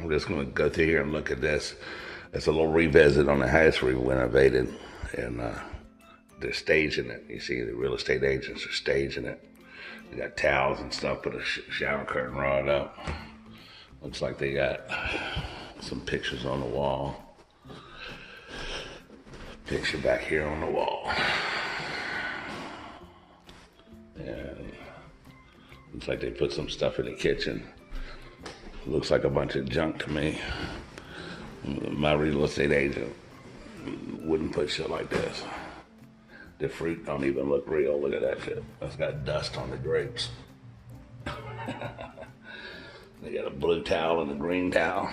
I'm just going to go through here and look at this. It's a little revisit on the house we renovated, and they're staging it. You see the real estate agents are staging it. They got towels and stuff, put a shower curtain rod up. Looks like they got some pictures on the wall. Picture back here on the wall. And looks like they put some stuff in the kitchen. Looks like a bunch of junk to me. My real estate agent wouldn't put shit like this. The fruit don't even look real. Look at that shit. That's got dust on the grapes. They got a blue towel and a green towel.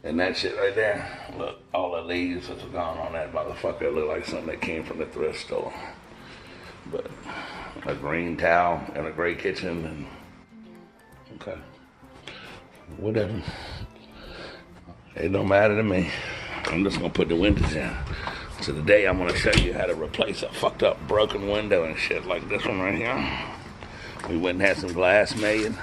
And that shit right there, look, all the leaves that's gone on that motherfucker look like something that came from the thrift store. But a green towel and a gray kitchen, and okay, whatever. It don't matter to me. I'm just gonna put the windows in. So today I'm gonna show you how to replace a fucked up broken window and shit like this one right here. We went and had some glass made.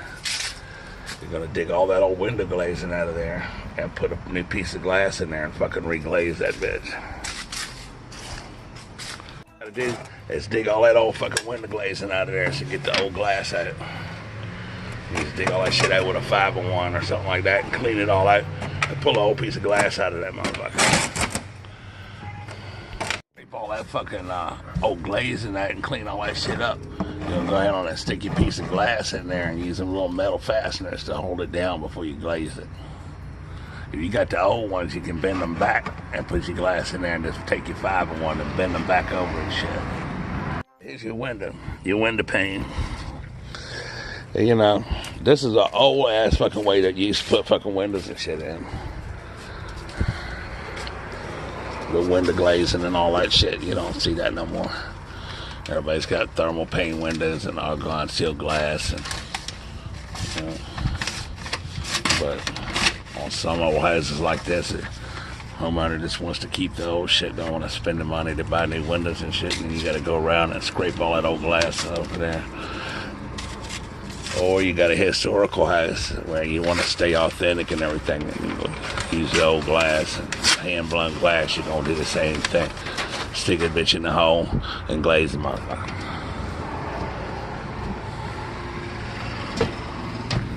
You're gonna dig all that old window glazing out of there and put a new piece of glass in there and fucking reglaze that bitch. What to do is dig all that old fucking window glazing out of there so get the old glass out. You just dig all that shit out with a 501 or something like that and clean it all out and pull a whole piece of glass out of that motherfucker. Rape all that fucking old glaze in that and clean all that shit up. You'll go ahead on that sticky piece of glass in there and use them little metal fasteners to hold it down before you glaze it. If you got the old ones, you can bend them back and put your glass in there and just take your 501 and bend them back over and shit. Here's your window pane. You know, this is an old ass fucking way that you used to put fucking windows and shit in. The window glazing and all that shit, you don't see that no more. Everybody's got thermal pane windows and argon seal glass, and you know, but on some old houses like this, the homeowner just wants to keep the old shit, don't want to spend the money to buy new windows and shit, and you got to go around and scrape all that old glass over there. Or you got a historical house where you want to stay authentic and everything, and you use the old glass and hand blown glass. You're gonna do the same thing. Stick a bitch in the hole and glaze the motherfucker.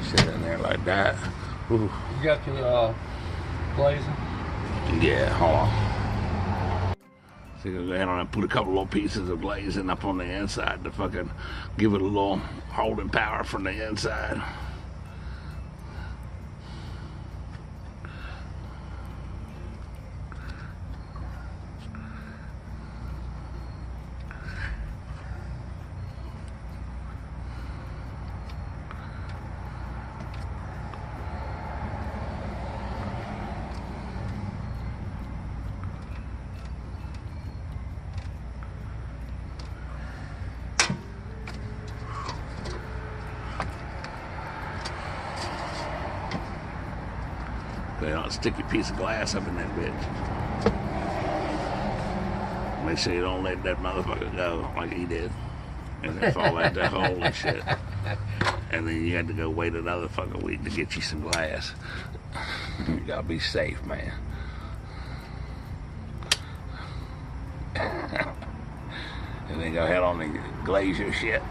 Shit in there like that. Ooh. You got your glazing? Yeah, hold on. So you go ahead and put a couple little pieces of glazing up on the inside to fucking give it a little holding power from the inside. You know, stick your piece of glass up in that bitch. Make sure you don't let that motherfucker go like he did. And then fall out that hole and shit. And then you had to go wait another fucking week to get you some glass. You gotta be safe, man. And then go ahead on and glaze your shit.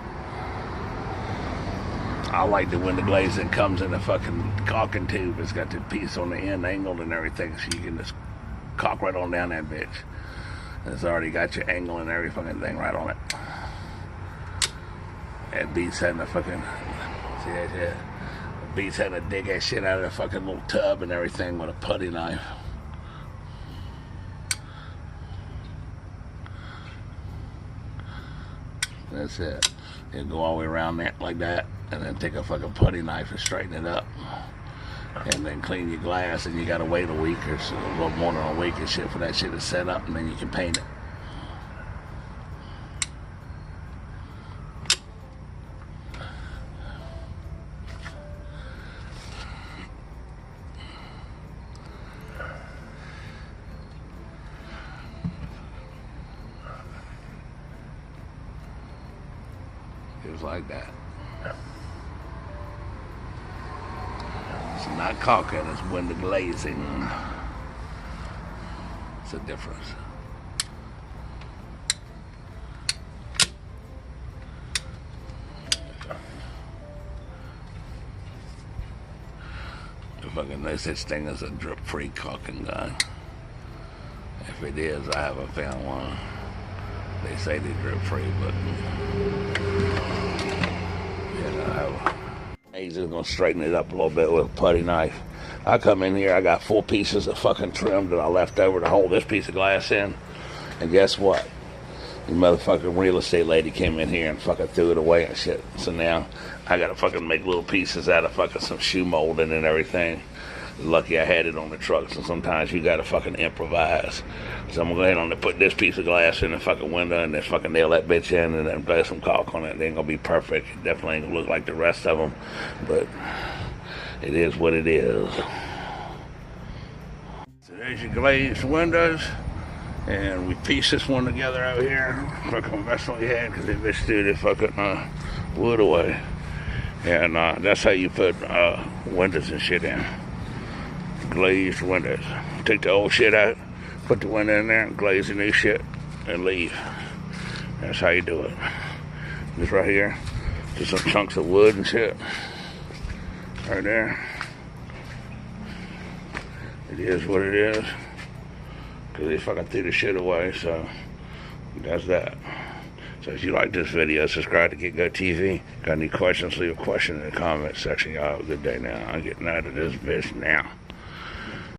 I like the window glaze that comes in a fucking caulking tube. It's got the piece on the end angled and everything, so you can just caulk right on down that bitch. It's already got your angle and every fucking thing right on it. It beats having a fucking, see that shit? It beats having to dig that shit out of the fucking little tub and everything with a putty knife. That's it. You go all the way around that like that, and then take a fucking putty knife and straighten it up. And then clean your glass, and you gotta wait a week or so, a little more than a week and shit for that shit to set up, and then you can paint it. Just like that. So not caulking, it's window glazing. It's a difference. Fucking no such thing as a drip-free caulking gun. If it is, I haven't found one. They say they're drip-free, but yeah, I'm just gonna straighten it up a little bit with a putty knife. I come in here, I got 4 pieces of fucking trim that I left over to hold this piece of glass in, and guess what? The motherfucking real estate lady came in here and fucking threw it away and shit. So now I gotta fucking make little pieces out of fucking some shoe molding and everything. Lucky I had it on the truck, so sometimes you gotta fucking improvise. So I'm gonna go ahead and put this piece of glass in the fucking window and then fucking nail that bitch in and then lay some caulk on it. It ain't gonna be perfect. It definitely ain't gonna look like the rest of them, but it is what it is. So there's your glazed windows. And we pieced this one together out here. Fucking that's what we had because they bitch threw the fucking wood away. And that's how you put windows and shit in. Glazed windows. Take the old shit out, put the window in there, and glaze the new shit, and leave. That's how you do it. This right here, just some chunks of wood and shit. Right there. It is what it is. Because they fucking threw the shit away, so that's that. So if you like this video, subscribe to Get Go TV. Got any questions, leave a question in the comment section. Y'all have a good day now. I'm getting out of this bitch now.